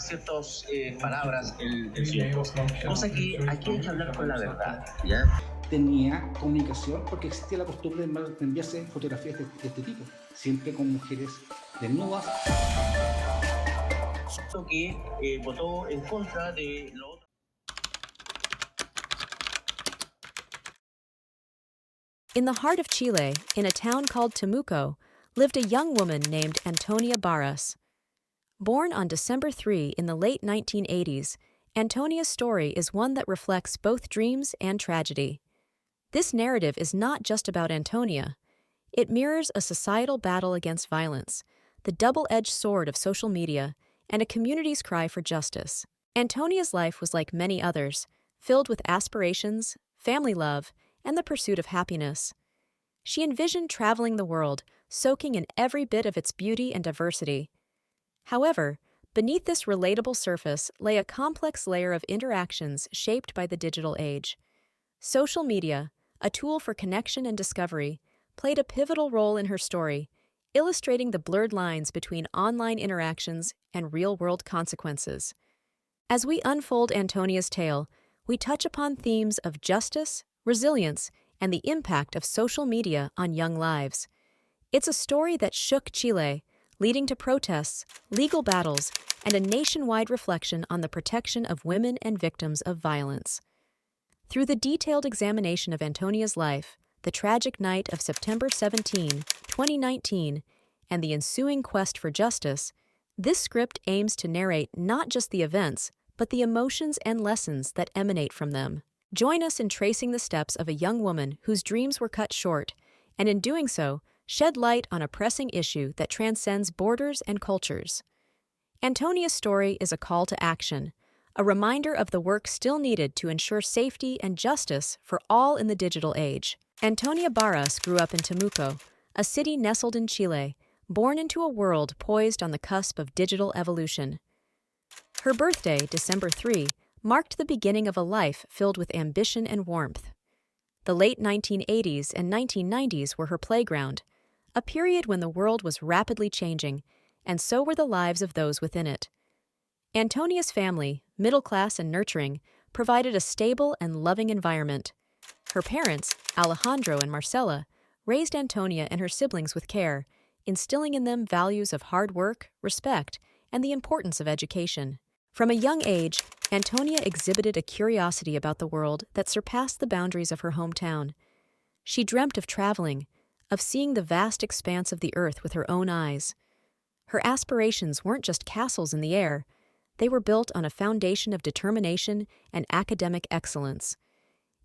ciertas palabras el tiempo. Cosa que aquí hay que hablar con la verdad, ¿ya? Tenía comunicación porque existía la costumbre de enviarse fotografías de este tipo, siempre con mujeres desnudas. Lo que votó en contra de lo otro. In the heart of Chile, in a town called Temuco, lived a young woman named Antonia Barras. Born on December 3 in the late 1980s, Antonia's story is one that reflects both dreams and tragedy. This narrative is not just about Antonia. It mirrors a societal battle against violence, the double-edged sword of social media, and a community's cry for justice. Antonia's life was like many others, filled with aspirations, family love, and the pursuit of happiness. She envisioned traveling the world, soaking in every bit of its beauty and diversity. However, beneath this relatable surface lay a complex layer of interactions shaped by the digital age. Social media, a tool for connection and discovery, played a pivotal role in her story, illustrating the blurred lines between online interactions and real-world consequences. As we unfold Antonia's tale, we touch upon themes of justice, resilience, and the impact of social media on young lives. It's a story that shook Chile, leading to protests, legal battles, and a nationwide reflection on the protection of women and victims of violence. Through the detailed examination of Antonia's life, the tragic night of September 17, 2019, and the ensuing quest for justice, this script aims to narrate not just the events, but the emotions and lessons that emanate from them. Join us in tracing the steps of a young woman whose dreams were cut short, and in doing so, shed light on a pressing issue that transcends borders and cultures. Antonia's story is a call to action, a reminder of the work still needed to ensure safety and justice for all in the digital age. Antonia Barras grew up in Temuco, a city nestled in Chile, born into a world poised on the cusp of digital evolution. Her birthday, December 3, marked the beginning of a life filled with ambition and warmth. The late 1980s and 1990s were her playground, a period when the world was rapidly changing, and so were the lives of those within it. Antonia's family, middle class and nurturing, provided a stable and loving environment. Her parents, Alejandro and Marcela, raised Antonia and her siblings with care, instilling in them values of hard work, respect, and the importance of education. From a young age, Antonia exhibited a curiosity about the world that surpassed the boundaries of her hometown. She dreamt of traveling, of seeing the vast expanse of the earth with her own eyes. Her aspirations weren't just castles in the air, they were built on a foundation of determination and academic excellence.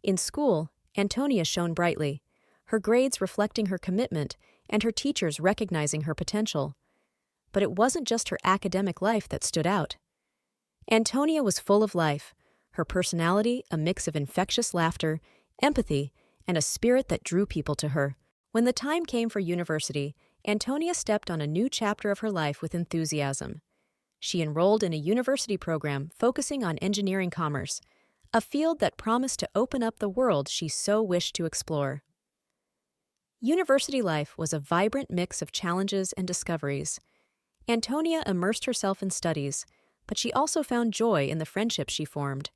In school, Antonia shone brightly, her grades reflecting her commitment and her teachers recognizing her potential. But it wasn't just her academic life that stood out. Antonia was full of life, her personality a mix of infectious laughter, empathy, and a spirit that drew people to her. When the time came for university, Antonia stepped on a new chapter of her life with enthusiasm. She enrolled in a university program focusing on engineering commerce, a field that promised to open up the world she so wished to explore. University life was a vibrant mix of challenges and discoveries. Antonia immersed herself in studies, but she also found joy in the friendships she formed.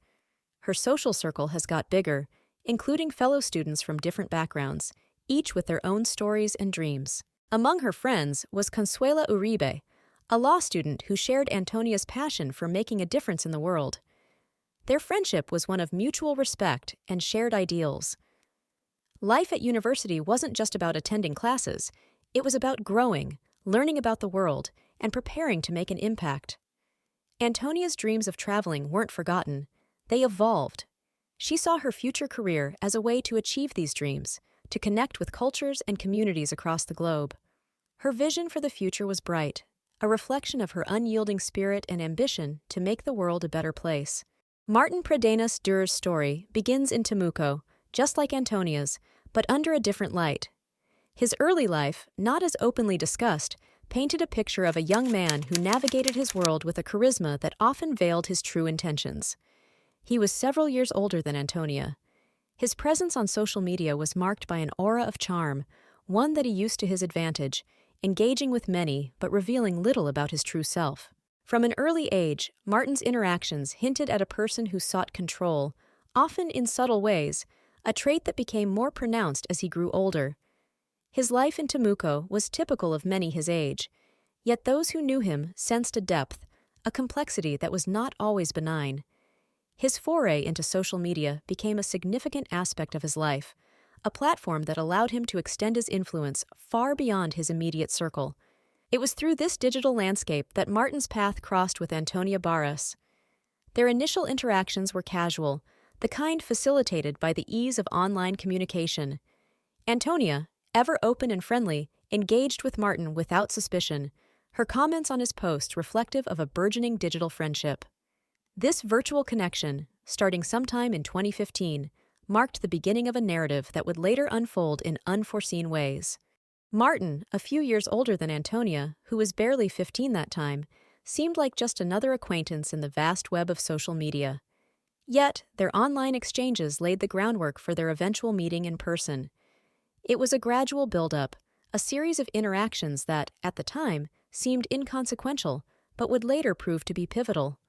Her social circle has got bigger, including fellow students from different backgrounds, each with their own stories and dreams. Among her friends was Consuela Uribe, a law student who shared Antonia's passion for making a difference in the world. Their friendship was one of mutual respect and shared ideals. Life at university wasn't just about attending classes, it was about growing, learning about the world, and preparing to make an impact. Antonia's dreams of traveling weren't forgotten, they evolved. She saw her future career as a way to achieve these dreams, to connect with cultures and communities across the globe. Her vision for the future was bright, a reflection of her unyielding spirit and ambition to make the world a better place. Martin Pradenas Dürr's story begins in Temuco, just like Antonia's, but under a different light. His early life, not as openly discussed, painted a picture of a young man who navigated his world with a charisma that often veiled his true intentions. He was several years older than Antonia. His presence on social media was marked by an aura of charm, one that he used to his advantage, engaging with many but revealing little about his true self. From an early age, Martin's interactions hinted at a person who sought control, often in subtle ways, a trait that became more pronounced as he grew older. His life in Temuco was typical of many his age, yet those who knew him sensed a depth, a complexity that was not always benign. His foray into social media became a significant aspect of his life, a platform that allowed him to extend his influence far beyond his immediate circle. It was through this digital landscape that Martin's path crossed with Antonia Barras. Their initial interactions were casual, the kind facilitated by the ease of online communication. Antonia, ever open and friendly, engaged with Martin without suspicion, her comments on his posts reflective of a burgeoning digital friendship. This virtual connection, starting sometime in 2015, marked the beginning of a narrative that would later unfold in unforeseen ways. Martin, a few years older than Antonia, who was barely 15 that time, seemed like just another acquaintance in the vast web of social media. Yet, their online exchanges laid the groundwork for their eventual meeting in person. It was a gradual build-up, a series of interactions that, at the time, seemed inconsequential, but would later prove to be pivotal.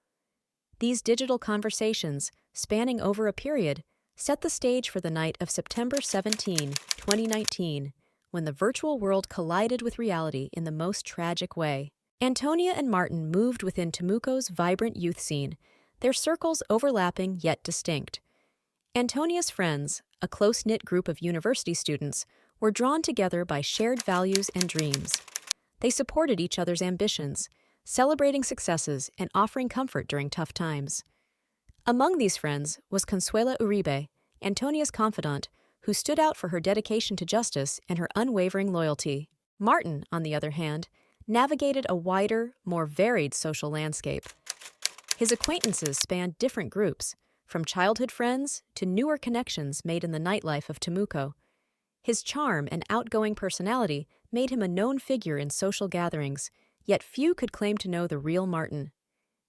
These digital conversations, spanning over a period, set the stage for the night of September 17, 2019, when the virtual world collided with reality in the most tragic way. Antonia and Martin moved within Temuco's vibrant youth scene, their circles overlapping yet distinct. Antonia's friends, a close-knit group of university students, were drawn together by shared values and dreams. They supported each other's ambitions, celebrating successes and offering comfort during tough times. Among these friends was Consuela Uribe, Antonia's confidant, who stood out for her dedication to justice and her unwavering loyalty. Martin, on the other hand, navigated a wider, more varied social landscape. His acquaintances spanned different groups, from childhood friends to newer connections made in the nightlife of Temuco. His charm and outgoing personality made him a known figure in social gatherings, yet few could claim to know the real Martin.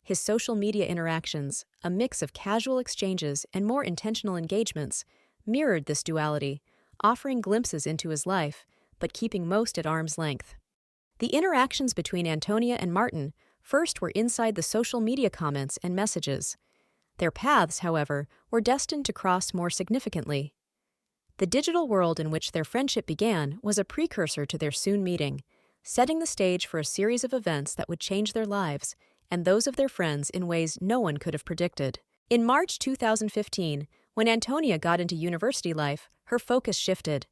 His social media interactions, a mix of casual exchanges and more intentional engagements, mirrored this duality, offering glimpses into his life, but keeping most at arm's length. The interactions between Antonia and Martin first were inside the social media comments and messages. Their paths, however, were destined to cross more significantly. The digital world in which their friendship began was a precursor to their soon meeting, setting the stage for a series of events that would change their lives and those of their friends in ways no one could have predicted. In March 2015, when Antonia got into university life, her focus shifted.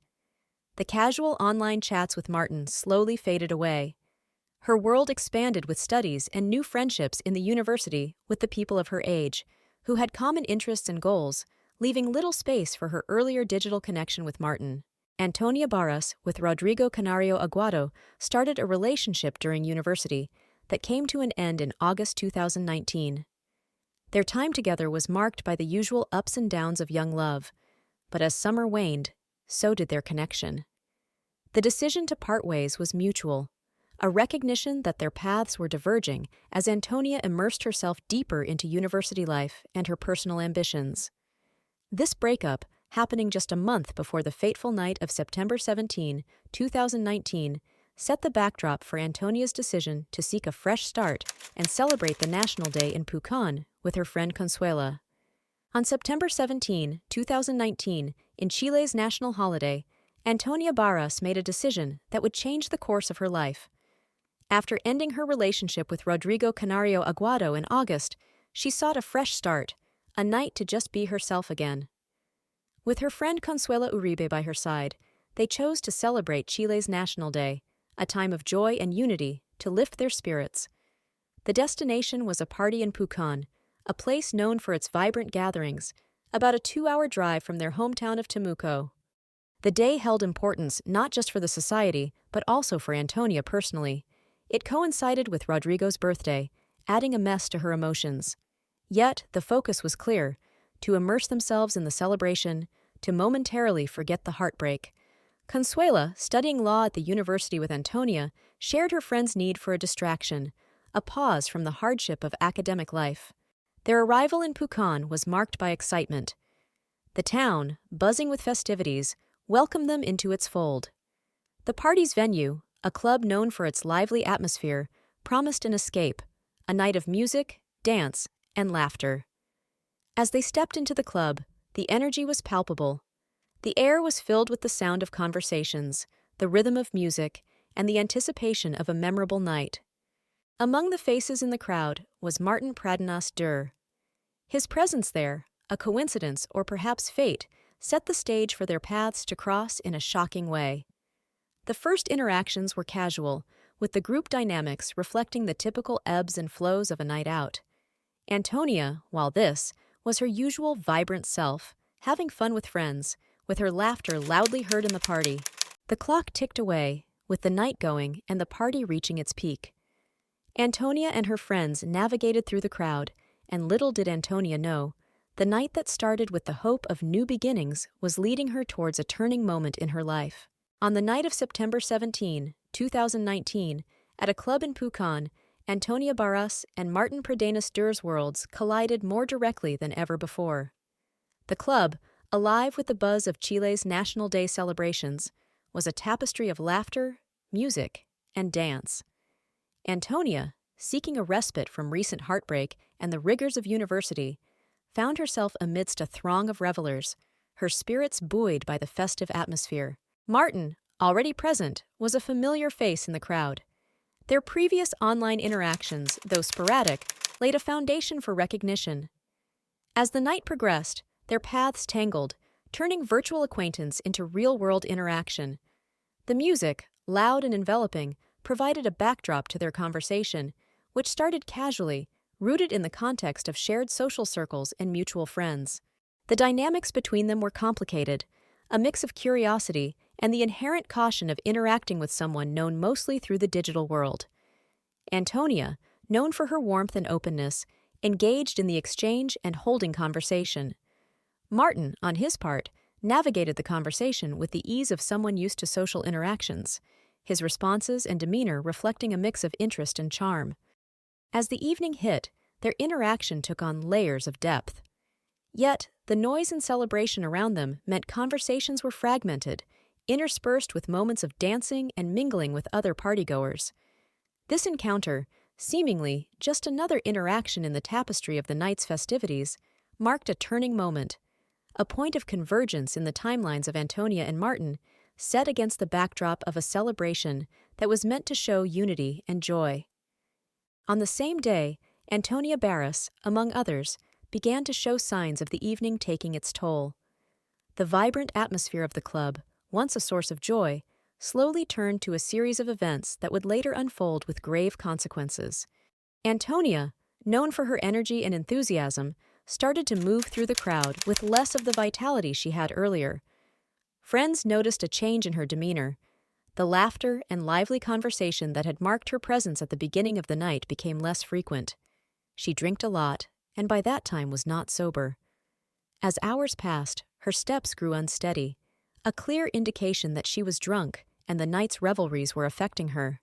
The casual online chats with Martin slowly faded away. Her world expanded with studies and new friendships in the university with the people of her age, who had common interests and goals, leaving little space for her earlier digital connection with Martin. Antonia Barras with Rodrigo Canario Aguado started a relationship during university that came to an end in August 2019. Their time together was marked by the usual ups and downs of young love, but as summer waned, so did their connection. The decision to part ways was mutual, a recognition that their paths were diverging as Antonia immersed herself deeper into university life and her personal ambitions. This breakup, happening just a month before the fateful night of September 17, 2019, set the backdrop for Antonia's decision to seek a fresh start and celebrate the National Day in Pucón with her friend Consuela. On September 17, 2019, in Chile's national holiday, Antonia Barras made a decision that would change the course of her life. After ending her relationship with Rodrigo Canario Aguado in August, she sought a fresh start, a night to just be herself again. With her friend Consuela Uribe by her side, they chose to celebrate Chile's National Day, a time of joy and unity to lift their spirits. The destination was a party in Pucón, a place known for its vibrant gatherings, about a 2-hour drive from their hometown of Temuco. The day held importance not just for the society, but also for Antonia personally. It coincided with Rodrigo's birthday, adding a mess to her emotions. Yet, the focus was clear: to immerse themselves in the celebration, to momentarily forget the heartbreak. Consuela, studying law at the university with Antonia, shared her friend's need for a distraction, a pause from the hardship of academic life. Their arrival in Pucón was marked by excitement. The town, buzzing with festivities, welcomed them into its fold. The party's venue, a club known for its lively atmosphere, promised an escape, a night of music, dance, and laughter. As they stepped into the club, the energy was palpable. The air was filled with the sound of conversations, the rhythm of music, and the anticipation of a memorable night. Among the faces in the crowd was Martin Pradenas Dürr. His presence there, a coincidence or perhaps fate, set the stage for their paths to cross in a shocking way. The first interactions were casual, with the group dynamics reflecting the typical ebbs and flows of a night out. Antonia, while this, was her usual vibrant self, having fun with friends, with her laughter loudly heard in the party. The clock ticked away, with the night going and the party reaching its peak. Antonia and her friends navigated through the crowd, and little did Antonia know, the night that started with the hope of new beginnings was leading her towards a turning moment in her life. On the night of September 17, 2019, at a club in Pucón, Antonia Barras and Martin Pradenas Dürr's worlds collided more directly than ever before. The club, alive with the buzz of Chile's National Day celebrations, was a tapestry of laughter, music, and dance. Antonia, seeking a respite from recent heartbreak and the rigors of university, found herself amidst a throng of revelers, her spirits buoyed by the festive atmosphere. Martin, already present, was a familiar face in the crowd. Their previous online interactions, though sporadic, laid a foundation for recognition. As the night progressed, their paths tangled, turning virtual acquaintance into real-world interaction. The music, loud and enveloping, provided a backdrop to their conversation, which started casually, rooted in the context of shared social circles and mutual friends. The dynamics between them were complicated, a mix of curiosity and the inherent caution of interacting with someone known mostly through the digital world. Antonia, known for her warmth and openness, engaged in the exchange and holding conversation. Martin, on his part, navigated the conversation with the ease of someone used to social interactions, his responses and demeanor reflecting a mix of interest and charm. As the evening hit, their interaction took on layers of depth. Yet, the noise and celebration around them meant conversations were fragmented, interspersed with moments of dancing and mingling with other partygoers. This encounter, seemingly just another interaction in the tapestry of the night's festivities, marked a turning moment, a point of convergence in the timelines of Antonia and Martin, set against the backdrop of a celebration that was meant to show unity and joy. On the same day, Antonia Barras, among others, began to show signs of the evening taking its toll. The vibrant atmosphere of the club, once a source of joy, slowly turned to a series of events that would later unfold with grave consequences. Antonia, known for her energy and enthusiasm, started to move through the crowd with less of the vitality she had earlier. Friends noticed a change in her demeanor. The laughter and lively conversation that had marked her presence at the beginning of the night became less frequent. She drank a lot, and by that time was not sober. As hours passed, her steps grew unsteady, a clear indication that she was drunk and the night's revelries were affecting her.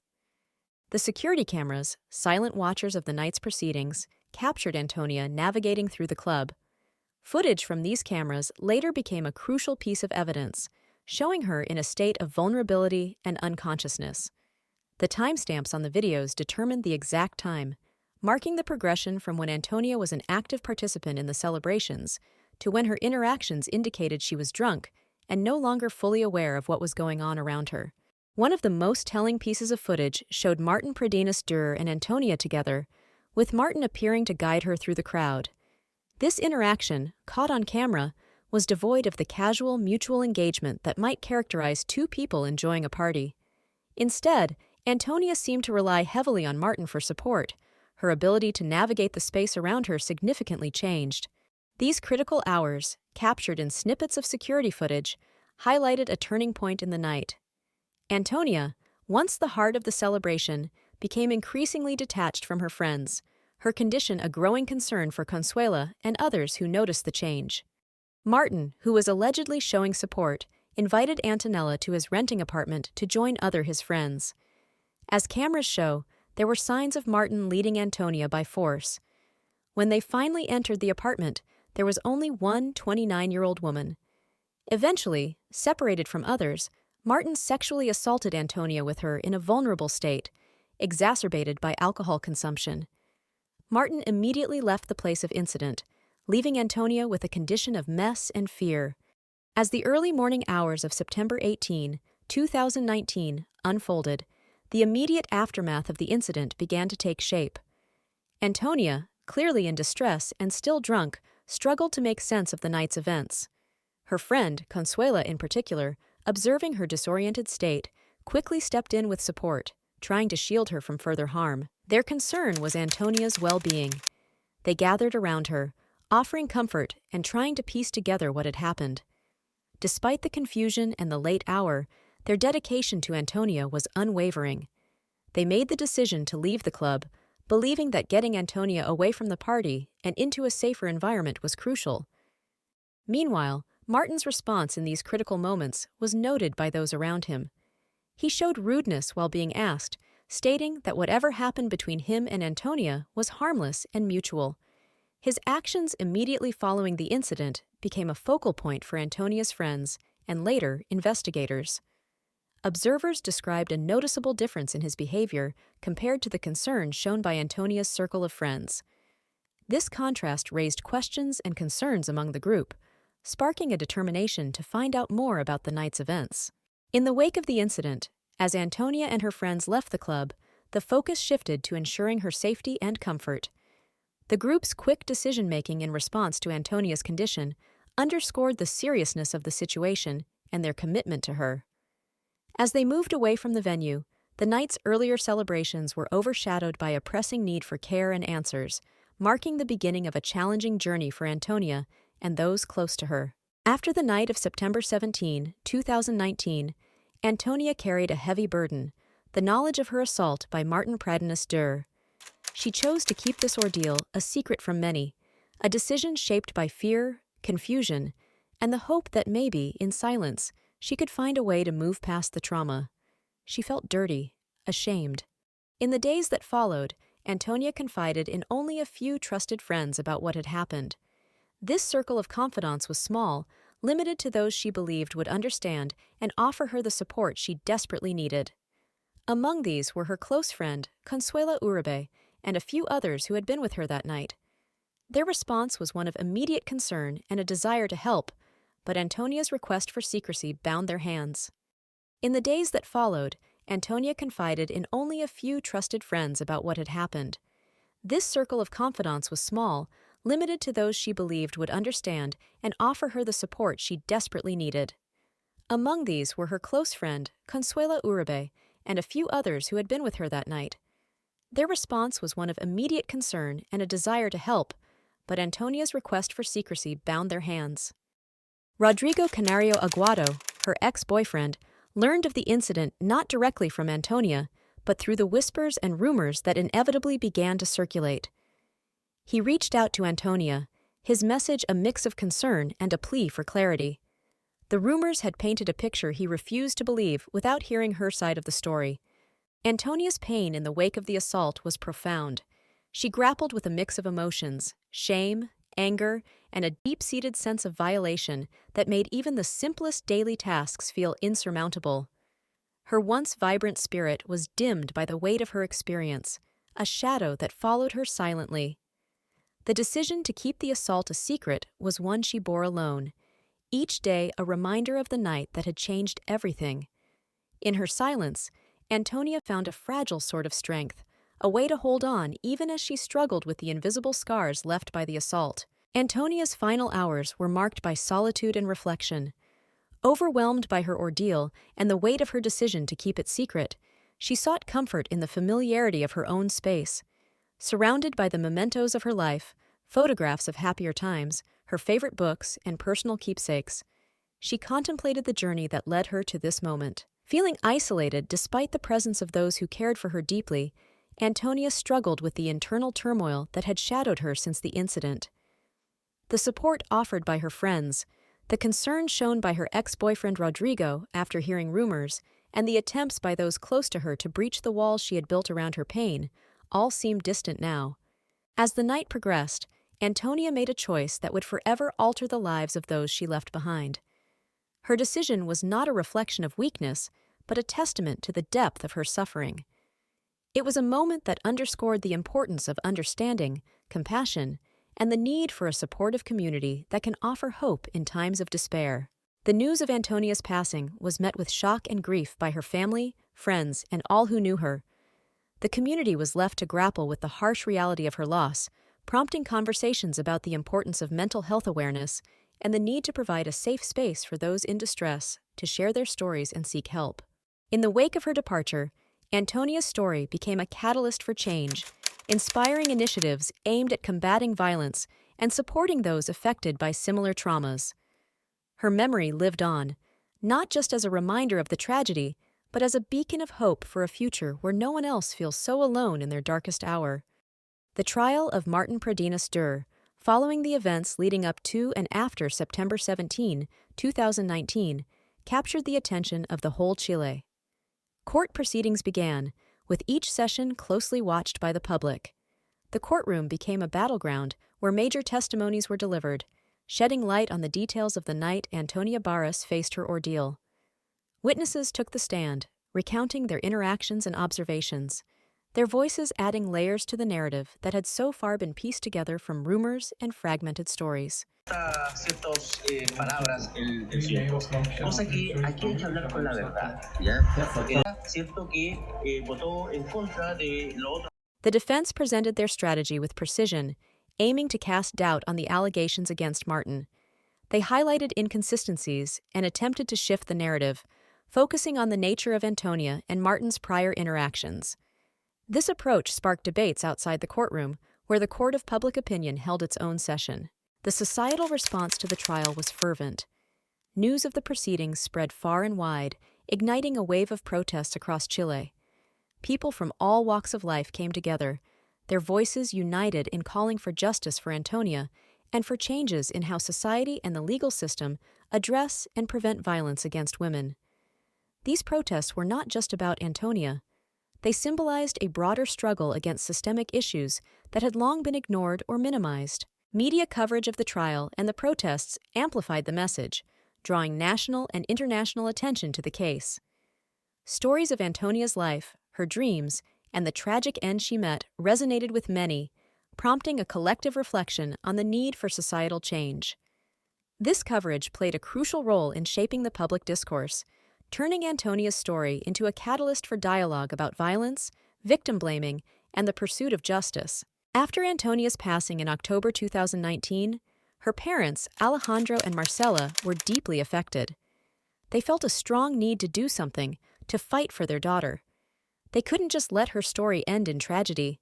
The security cameras, silent watchers of the night's proceedings, captured Antonia navigating through the club. Footage from these cameras later became a crucial piece of evidence, showing her in a state of vulnerability and unconsciousness. The timestamps on the videos determined the exact time, marking the progression from when Antonia was an active participant in the celebrations to when her interactions indicated she was drunk and no longer fully aware of what was going on around her. One of the most telling pieces of footage showed Martin Pradenas Dürr and Antonia together, with Martin appearing to guide her through the crowd. This interaction, caught on camera, was devoid of the casual mutual engagement that might characterize two people enjoying a party. Instead, Antonia seemed to rely heavily on Martin for support. Her ability to navigate the space around her significantly changed. These critical hours, captured in snippets of security footage, highlighted a turning point in the night. Antonia, once the heart of the celebration, became increasingly detached from her friends, her condition a growing concern for Consuela and others who noticed the change. Martin, who was allegedly showing support, invited Antonella to his renting apartment to join his friends. As cameras show, there were signs of Martin leading Antonia by force. When they finally entered the apartment, there was only one 29-year-old woman. Eventually, separated from others, Martin sexually assaulted Antonia with her in a vulnerable state, exacerbated by alcohol consumption. Martin immediately left the place of incident, leaving Antonia with a condition of mess and fear. As the early morning hours of September 18, 2019, unfolded, the immediate aftermath of the incident began to take shape. Antonia, clearly in distress and still drunk, struggled to make sense of the night's events. Her friend, Consuela in particular, observing her disoriented state, quickly stepped in with support, trying to shield her from further harm. Their concern was Antonia's well-being. They gathered around her, offering comfort and trying to piece together what had happened. Despite the confusion and the late hour, their dedication to Antonia was unwavering. They made the decision to leave the club, believing that getting Antonia away from the party and into a safer environment was crucial. Meanwhile, Martin's response in these critical moments was noted by those around him. He showed rudeness while being asked, stating that whatever happened between him and Antonia was harmless and mutual. His actions immediately following the incident became a focal point for Antonia's friends and later investigators. Observers described a noticeable difference in his behavior compared to the concern shown by Antonia's circle of friends. This contrast raised questions and concerns among the group, sparking a determination to find out more about the night's events. In the wake of the incident, as Antonia and her friends left the club, the focus shifted to ensuring her safety and comfort. The group's quick decision-making in response to Antonia's condition underscored the seriousness of the situation and their commitment to her. As they moved away from the venue, the night's earlier celebrations were overshadowed by a pressing need for care and answers, marking the beginning of a challenging journey for Antonia and those close to her. After the night of September 17, 2019, Antonia carried a heavy burden, the knowledge of her assault by Martin Pradenas Dürr. She chose to keep this ordeal a secret from many, a decision shaped by fear, confusion, and the hope that maybe, in silence, she could find a way to move past the trauma. She felt dirty, ashamed. In the days that followed, Antonia confided in only a few trusted friends about what had happened. This circle of confidants was small, limited to those she believed would understand and offer her the support she desperately needed. Among these were her close friend, Consuela Uribe, and a few others who had been with her that night. Their response was one of immediate concern and a desire to help, but Antonia's request for secrecy bound their hands. In the days that followed, Antonia confided in only a few trusted friends about what had happened. This circle of confidants was small, limited to those she believed would understand and offer her the support she desperately needed. Among these were her close friend, Consuela Uribe, and a few others who had been with her that night. Their response was one of immediate concern and a desire to help, but Antonia's request for secrecy bound their hands. Rodrigo Canario Aguado, her ex-boyfriend, learned of the incident not directly from Antonia, but through the whispers and rumors that inevitably began to circulate. He reached out to Antonia, his message a mix of concern and a plea for clarity. The rumors had painted a picture he refused to believe without hearing her side of the story. Antonia's pain in the wake of the assault was profound. She grappled with a mix of emotions, shame, anger, and a deep-seated sense of violation that made even the simplest daily tasks feel insurmountable. Her once vibrant spirit was dimmed by the weight of her experience, a shadow that followed her silently. The decision to keep the assault a secret was one she bore alone, each day a reminder of the night that had changed everything. In her silence, Antonia found a fragile sort of strength, a way to hold on even as she struggled with the invisible scars left by the assault. Antonia's final hours were marked by solitude and reflection. Overwhelmed by her ordeal and the weight of her decision to keep it secret, she sought comfort in the familiarity of her own space. Surrounded by the mementos of her life, photographs of happier times, her favorite books, and personal keepsakes, she contemplated the journey that led her to this moment. Feeling isolated despite the presence of those who cared for her deeply, Antonia struggled with the internal turmoil that had shadowed her since the incident. The support offered by her friends, the concern shown by her ex-boyfriend Rodrigo after hearing rumors, and the attempts by those close to her to breach the walls she had built around her pain, all seemed distant now. As the night progressed, Antonia made a choice that would forever alter the lives of those she left behind. Her decision was not a reflection of weakness, but a testament to the depth of her suffering. It was a moment that underscored the importance of understanding, compassion, and the need for a supportive community that can offer hope in times of despair. The news of Antonia's passing was met with shock and grief by her family, friends, and all who knew her. The community was left to grapple with the harsh reality of her loss, prompting conversations about the importance of mental health awareness and the need to provide a safe space for those in distress to share their stories and seek help. In the wake of her departure, Antonia's story became a catalyst for change, inspiring initiatives aimed at combating violence and supporting those affected by similar traumas. Her memory lived on, not just as a reminder of the tragedy, but as a beacon of hope for a future where no one else feels so alone in their darkest hour. The trial of Martin Pradenas Dürr, following the events leading up to and after September 17, 2019, captured the attention of the whole Chile. Court proceedings began, with each session closely watched by the public. The courtroom became a battleground where major testimonies were delivered, shedding light on the details of the night Antonia Barras faced her ordeal. Witnesses took the stand, recounting their interactions and observations, their voices adding layers to the narrative that had so far been pieced together from rumors and fragmented stories. Ciertas palabras el tiempo, cosa que aquí hay que hablar con la verdad, ¿ya? Porque era cierto que votó en contra de lo otro. The defense presented their strategy with precision, aiming to cast doubt on the allegations against Martin. They highlighted inconsistencies and attempted to shift the narrative, focusing on the nature of Antonia and Martin's prior interactions. This approach sparked debates outside the courtroom, where the court of public opinion held its own session. The societal response to the trial was fervent. News of the proceedings spread far and wide, igniting a wave of protests across Chile. People from all walks of life came together, their voices united in calling for justice for Antonia and for changes in how society and the legal system address and prevent violence against women. These protests were not just about Antonia. They symbolized a broader struggle against systemic issues that had long been ignored or minimized. Media coverage of the trial and the protests amplified the message, drawing national and international attention to the case. Stories of Antonia's life, her dreams, and the tragic end she met resonated with many, prompting a collective reflection on the need for societal change. This coverage played a crucial role in shaping the public discourse, turning Antonia's story into a catalyst for dialogue about violence, victim blaming, and the pursuit of justice. After Antonia's passing in October 2019, her parents, Alejandro and Marcela, were deeply affected. They felt a strong need to do something, to fight for their daughter. They couldn't just let her story end in tragedy.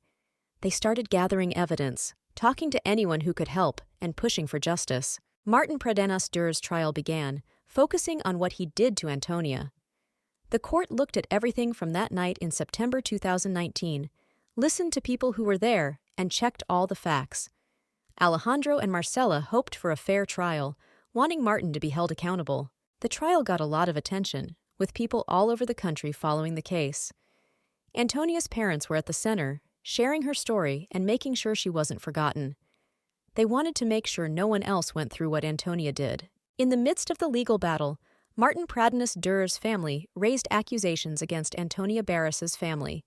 They started gathering evidence, talking to anyone who could help, and pushing for justice. Martin Pradenas Dürr's trial began, focusing on what he did to Antonia. The court looked at everything from that night in September 2019, listened to people who were there, and checked all the facts. Alejandro and Marcela hoped for a fair trial, wanting Martin to be held accountable. The trial got a lot of attention, with people all over the country following the case. Antonia's parents were at the center, sharing her story and making sure she wasn't forgotten. They wanted to make sure no one else went through what Antonia did. In the midst of the legal battle, Martin Pradenas Dürr's family raised accusations against Antonia Barras's family.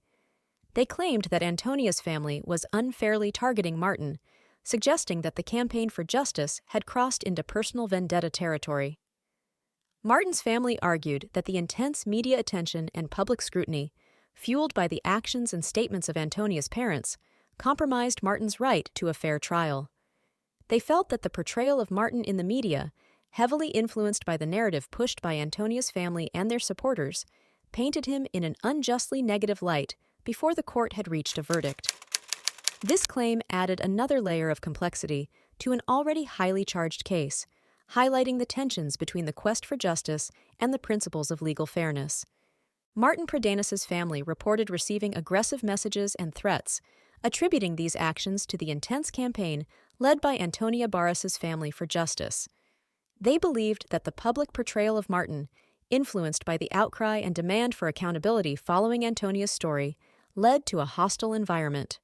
They claimed that Antonia's family was unfairly targeting Martin, suggesting that the campaign for justice had crossed into personal vendetta territory. Martin's family argued that the intense media attention and public scrutiny, fueled by the actions and statements of Antonia's parents, compromised Martin's right to a fair trial. They felt that the portrayal of Martin in the media, heavily influenced by the narrative pushed by Antonia's family and their supporters, painted him in an unjustly negative light before the court had reached a verdict. This claim added another layer of complexity to an already highly charged case, highlighting the tensions between the quest for justice and the principles of legal fairness. Martin Pradenas's family reported receiving aggressive messages and threats, attributing these actions to the intense campaign led by Antonia Barras's family for justice. They believed that the public portrayal of Martin, influenced by the outcry and demand for accountability following Antonia's story, led to a hostile environment.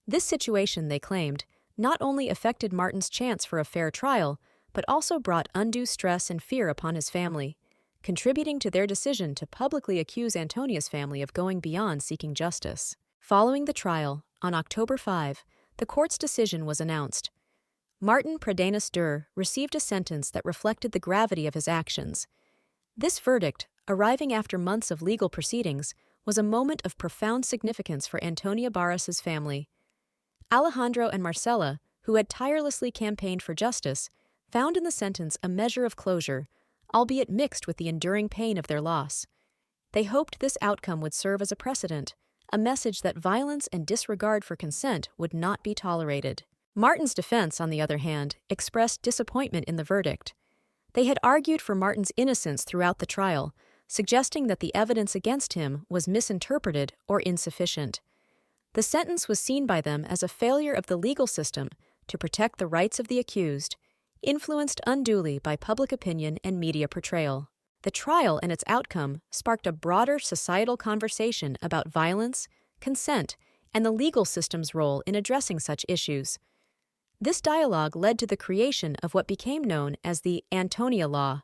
This situation, they claimed, not only affected Martin's chance for a fair trial, but also brought undue stress and fear upon his family, contributing to their decision to publicly accuse Antonia's family of going beyond seeking justice. Following the trial, on October 5, the court's decision was announced. Martin Pradenas Dürr received a sentence that reflected the gravity of his actions. This verdict, arriving after months of legal proceedings, was a moment of profound significance for Antonia Barras's family. Alejandro and Marcela, who had tirelessly campaigned for justice, found in the sentence a measure of closure, albeit mixed with the enduring pain of their loss. They hoped this outcome would serve as a precedent, a message that violence and disregard for consent would not be tolerated. Martin's defense, on the other hand, expressed disappointment in the verdict. They had argued for Martin's innocence throughout the trial, suggesting that the evidence against him was misinterpreted or insufficient. The sentence was seen by them as a failure of the legal system to protect the rights of the accused, influenced unduly by public opinion and media portrayal. The trial and its outcome sparked a broader societal conversation about violence, consent, and the legal system's role in addressing such issues. This dialogue led to the creation of what became known as the Antonia Law.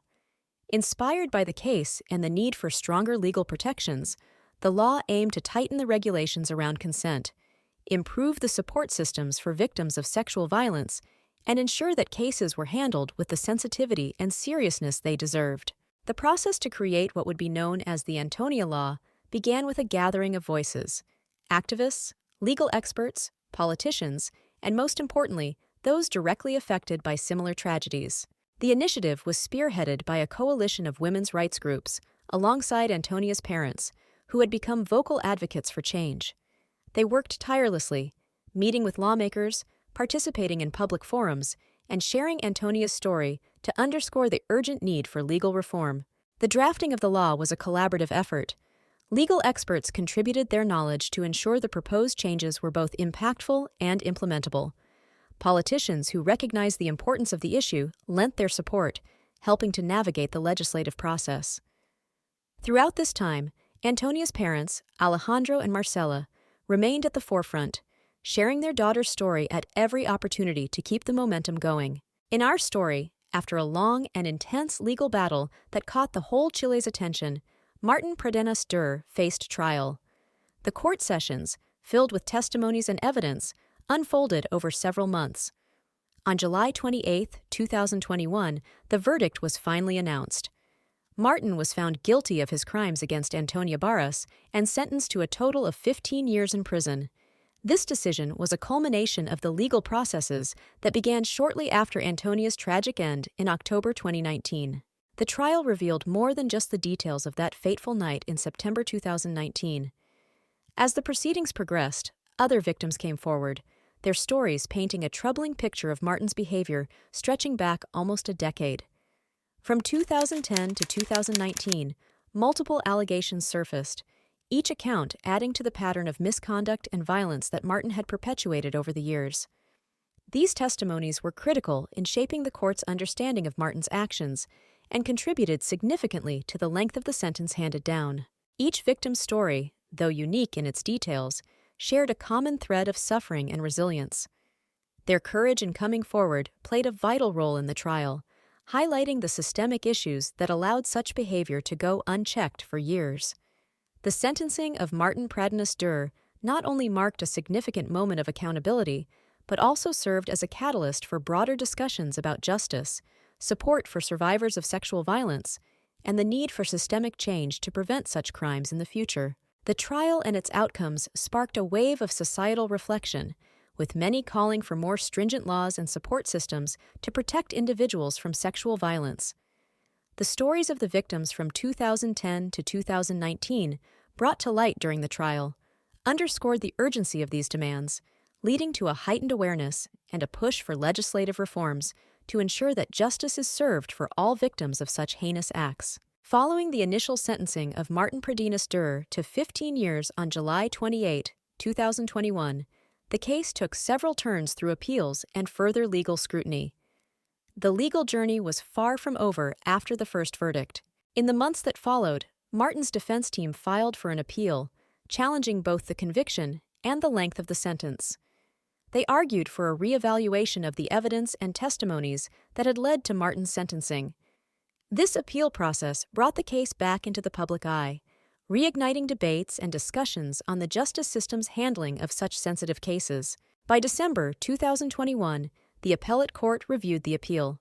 Inspired by the case and the need for stronger legal protections, the law aimed to tighten the regulations around consent, improve the support systems for victims of sexual violence, and ensure that cases were handled with the sensitivity and seriousness they deserved. The process to create what would be known as the Antonia Law began with a gathering of voices: activists, legal experts, politicians, and most importantly, those directly affected by similar tragedies. The initiative was spearheaded by a coalition of women's rights groups, alongside Antonia's parents, who had become vocal advocates for change. They worked tirelessly, meeting with lawmakers, participating in public forums, and sharing Antonia's story to underscore the urgent need for legal reform. The drafting of the law was a collaborative effort. Legal experts contributed their knowledge to ensure the proposed changes were both impactful and implementable. Politicians who recognized the importance of the issue lent their support, helping to navigate the legislative process. Throughout this time, Antonia's parents, Alejandro and Marcela, remained at the forefront, sharing their daughter's story at every opportunity to keep the momentum going. In our story, after a long and intense legal battle that caught the whole Chile's attention, Martin Pradenas Dürr faced trial. The court sessions, filled with testimonies and evidence, unfolded over several months. On July 28, 2021, the verdict was finally announced. Martin was found guilty of his crimes against Antonia Barras and sentenced to a total of 15 years in prison. This decision was a culmination of the legal processes that began shortly after Antonia's tragic end in October 2019. The trial revealed more than just the details of that fateful night in September 2019. As the proceedings progressed, other victims came forward, their stories painting a troubling picture of Martin's behavior stretching back almost a decade. From 2010 to 2019, multiple allegations surfaced, each account adding to the pattern of misconduct and violence that Martin had perpetuated over the years. These testimonies were critical in shaping the court's understanding of Martin's actions and contributed significantly to the length of the sentence handed down. Each victim's story, though unique in its details, shared a common thread of suffering and resilience. Their courage in coming forward played a vital role in the trial, highlighting the systemic issues that allowed such behavior to go unchecked for years. The sentencing of Martin Pradenas Dürr not only marked a significant moment of accountability, but also served as a catalyst for broader discussions about justice, support for survivors of sexual violence, and the need for systemic change to prevent such crimes in the future. The trial and its outcomes sparked a wave of societal reflection, with many calling for more stringent laws and support systems to protect individuals from sexual violence. The stories of the victims from 2010 to 2019, brought to light during the trial, underscored the urgency of these demands, leading to a heightened awareness and a push for legislative reforms to ensure that justice is served for all victims of such heinous acts. Following the initial sentencing of Martin Pradenas Dürr to 15 years on July 28, 2021, the case took several turns through appeals and further legal scrutiny. The legal journey was far from over after the first verdict. In the months that followed, Martin's defense team filed for an appeal, challenging both the conviction and the length of the sentence. They argued for a reevaluation of the evidence and testimonies that had led to Martin's sentencing. This appeal process brought the case back into the public eye, reigniting debates and discussions on the justice system's handling of such sensitive cases. By December 2021, the appellate court reviewed the appeal.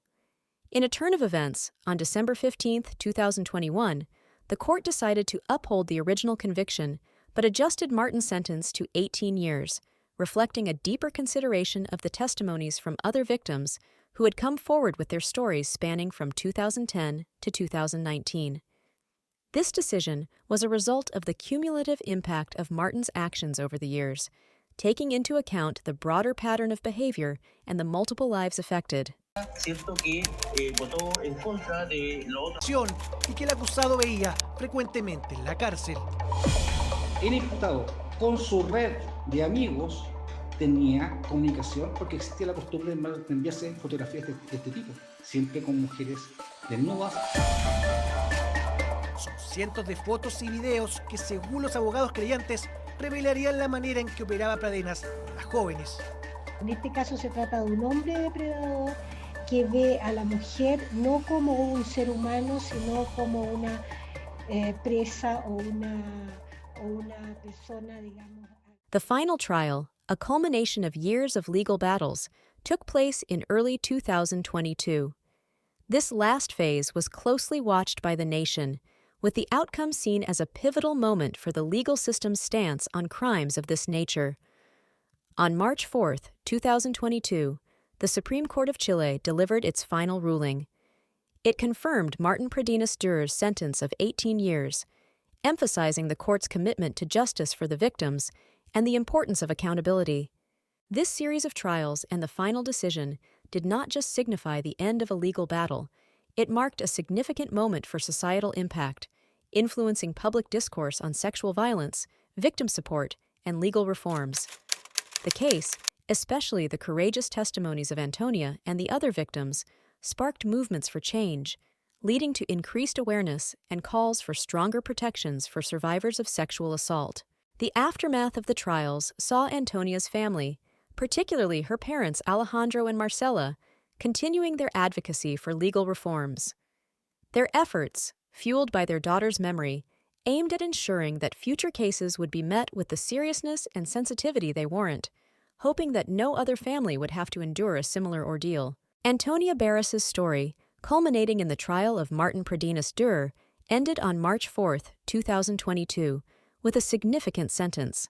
In a turn of events, on December 15, 2021, the court decided to uphold the original conviction but adjusted Martin's sentence to 18 years, reflecting a deeper consideration of the testimonies from other victims who had come forward with their stories spanning from 2010 to 2019. This decision was a result of the cumulative impact of Martin's actions over the years, taking into account the broader pattern of behavior and the multiple lives affected. Cierto que votó en contra de lo otro. Y que el acusado veía frecuentemente en la cárcel. El imputado, con su red de amigos, tenía comunicación porque existía la costumbre de enviarse fotografías de este tipo, siempre con mujeres desnudas. Son cientos de fotos y videos que, según los abogados creyentes, revelarían la manera en que operaba Pradenas con las jóvenes. En este caso se trata de un hombre depredador que ve a la mujer no como un ser humano, sino como una presa o una persona, digamos. The final trial, a culmination of years of legal battles, took place in early 2022. This last phase was closely watched by the nation, with the outcome seen as a pivotal moment for the legal system's stance on crimes of this nature. On March 4, 2022, the Supreme Court of Chile delivered its final ruling. It confirmed Martin Pradenas Dürr's sentence of 18 years, emphasizing the court's commitment to justice for the victims and the importance of accountability. This series of trials and the final decision did not just signify the end of a legal battle, it marked a significant moment for societal impact, influencing public discourse on sexual violence, victim support, and legal reforms. The case, especially the courageous testimonies of Antonia and the other victims, sparked movements for change, leading to increased awareness and calls for stronger protections for survivors of sexual assault. The aftermath of the trials saw Antonia's family, particularly her parents Alejandro and Marcela, continuing their advocacy for legal reforms. Their efforts, fueled by their daughter's memory, aimed at ensuring that future cases would be met with the seriousness and sensitivity they warrant, hoping that no other family would have to endure a similar ordeal. Antonia Barras' story, culminating in the trial of Martin Pradenas Dürr, ended on March 4, 2022, with a significant sentence.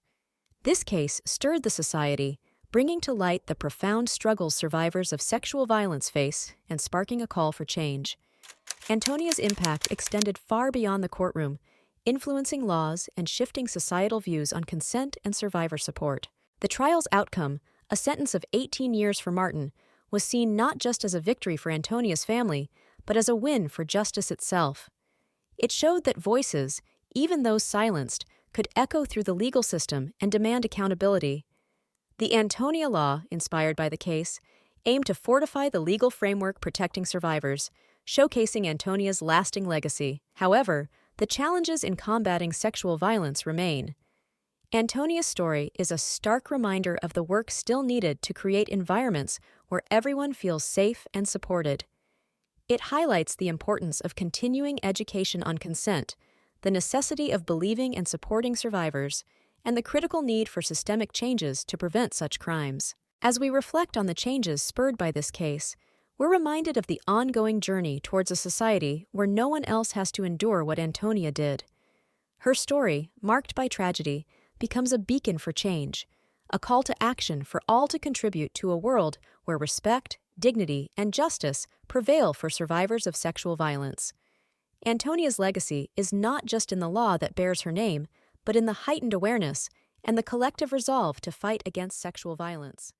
This case stirred the society, bringing to light the profound struggles survivors of sexual violence face and sparking a call for change. Antonia's impact extended far beyond the courtroom, influencing laws and shifting societal views on consent and survivor support. The trial's outcome, a sentence of 18 years for Martin, was seen not just as a victory for Antonia's family, but as a win for justice itself. It showed that voices, even those silenced, could echo through the legal system and demand accountability. The Antonia Law, inspired by the case, aimed to fortify the legal framework protecting survivors, showcasing Antonia's lasting legacy. However, the challenges in combating sexual violence remain. Antonia's story is a stark reminder of the work still needed to create environments where everyone feels safe and supported. It highlights the importance of continuing education on consent, the necessity of believing and supporting survivors, and the critical need for systemic changes to prevent such crimes. As we reflect on the changes spurred by this case, we're reminded of the ongoing journey towards a society where no one else has to endure what Antonia did. Her story, marked by tragedy, becomes a beacon for change, a call to action for all to contribute to a world where respect, dignity, and justice prevail for survivors of sexual violence. Antonia's legacy is not just in the law that bears her name, but in the heightened awareness and the collective resolve to fight against sexual violence.